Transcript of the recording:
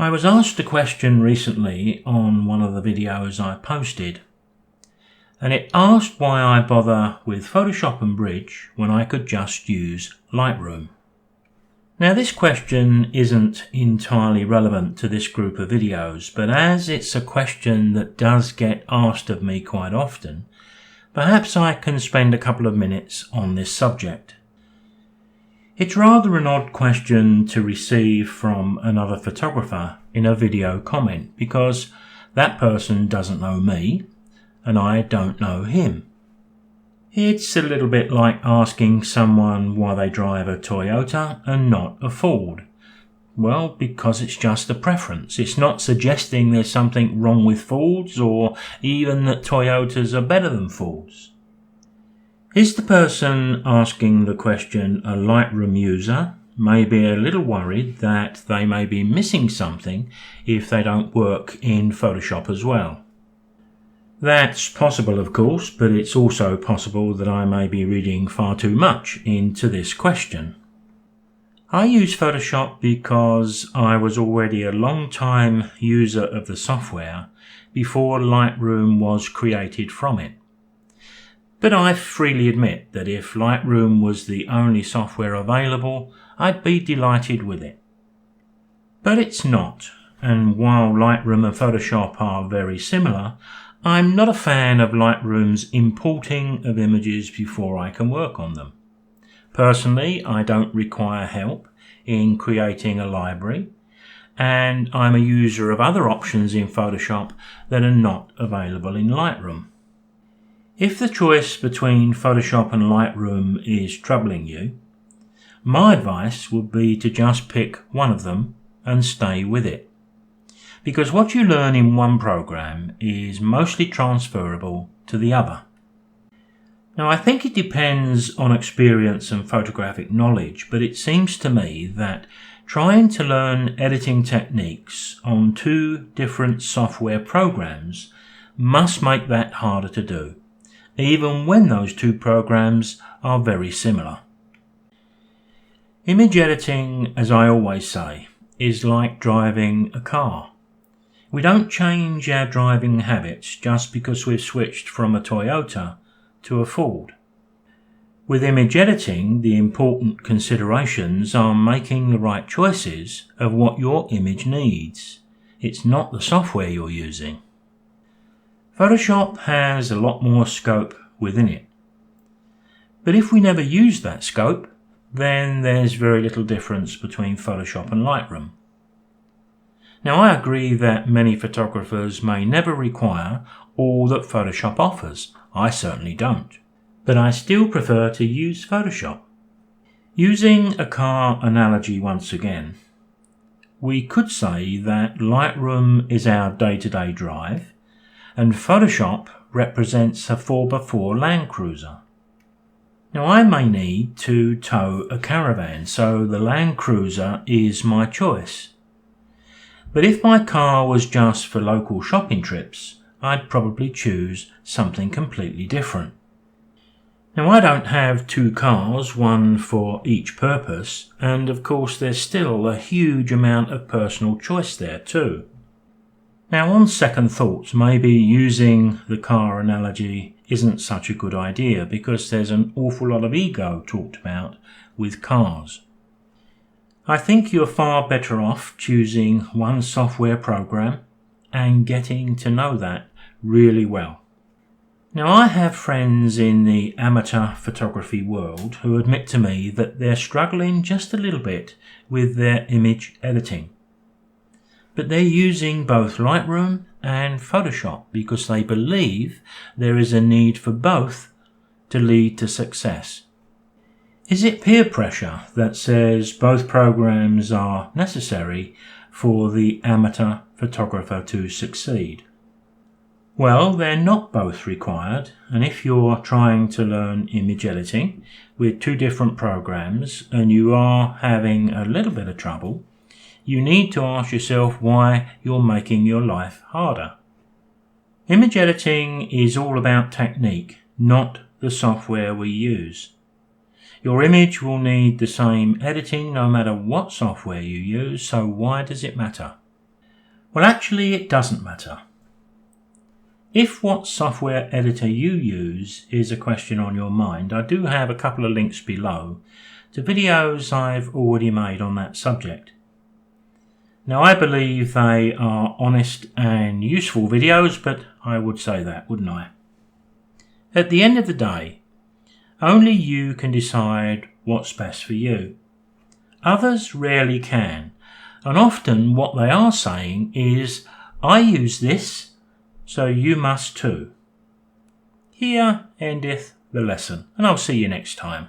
I was asked a question recently on one of the videos I posted, and it asked why I bother with Photoshop and Bridge when I could just use Lightroom. Now, this question isn't entirely relevant to this group of videos, but as it's a question that does get asked of me quite often, perhaps I can spend a couple of minutes on this subject. It's rather an odd question to receive from another photographer in a video comment because that person doesn't know me and I don't know him. It's a little bit like asking someone why they drive a Toyota and not a Ford. Well, because it's just a preference. It's not suggesting there's something wrong with Fords or even that Toyotas are better than Fords. Is the person asking the question a Lightroom user? Maybe a little worried that they may be missing something if they don't work in Photoshop as well. That's possible, of course, but it's also possible that I may be reading far too much into this question. I use Photoshop because I was already a long-time user of the software before Lightroom was created from it. But I freely admit that if Lightroom was the only software available, I'd be delighted with it. But it's not, and while Lightroom and Photoshop are very similar, I'm not a fan of Lightroom's importing of images before I can work on them. Personally, I don't require help in creating a library, and I'm a user of other options in Photoshop that are not available in Lightroom. If the choice between Photoshop and Lightroom is troubling you, my advice would be to just pick one of them and stay with it. Because what you learn in one program is mostly transferable to the other. Now, I think it depends on experience and photographic knowledge, but it seems to me that trying to learn editing techniques on two different software programs must make that harder to do, even when those two programs are very similar. Image editing, as I always say, is like driving a car. We don't change our driving habits just because we've switched from a Toyota to a Ford. With image editing, the important considerations are making the right choices of what your image needs. It's not the software you're using. Photoshop has a lot more scope within it. But if we never use that scope, then there's very little difference between Photoshop and Lightroom. Now, I agree that many photographers may never require all that Photoshop offers. I certainly don't. But I still prefer to use Photoshop. Using a car analogy once again, we could say that Lightroom is our day-to-day drive, and Photoshop represents a 4x4 Land Cruiser. Now, I may need to tow a caravan, so the Land Cruiser is my choice. But if my car was just for local shopping trips, I'd probably choose something completely different. Now, I don't have two cars, one for each purpose, and of course there's still a huge amount of personal choice there too. Now, on second thoughts, maybe using the car analogy isn't such a good idea because there's an awful lot of ego talked about with cars. I think you're far better off choosing one software program and getting to know that really well. Now, I have friends in the amateur photography world who admit to me that they're struggling just a little bit with their image editing. But they're using both Lightroom and Photoshop because they believe there is a need for both to lead to success. Is it peer pressure that says both programs are necessary for the amateur photographer to succeed? Well, they're not both required, and if you're trying to learn image editing with two different programs and you are having a little bit of trouble, you need to ask yourself why you're making your life harder. Image editing is all about technique, not the software we use. Your image will need the same editing no matter what software you use, so why does it matter? Well, actually, it doesn't matter. If what software editor you use is a question on your mind, I do have a couple of links below to videos I've already made on that subject. Now, I believe they are honest and useful videos, but I would say that, wouldn't I? At the end of the day, only you can decide what's best for you. Others rarely can, and often what they are saying is, I use this, so you must too. Here endeth the lesson, and I'll see you next time.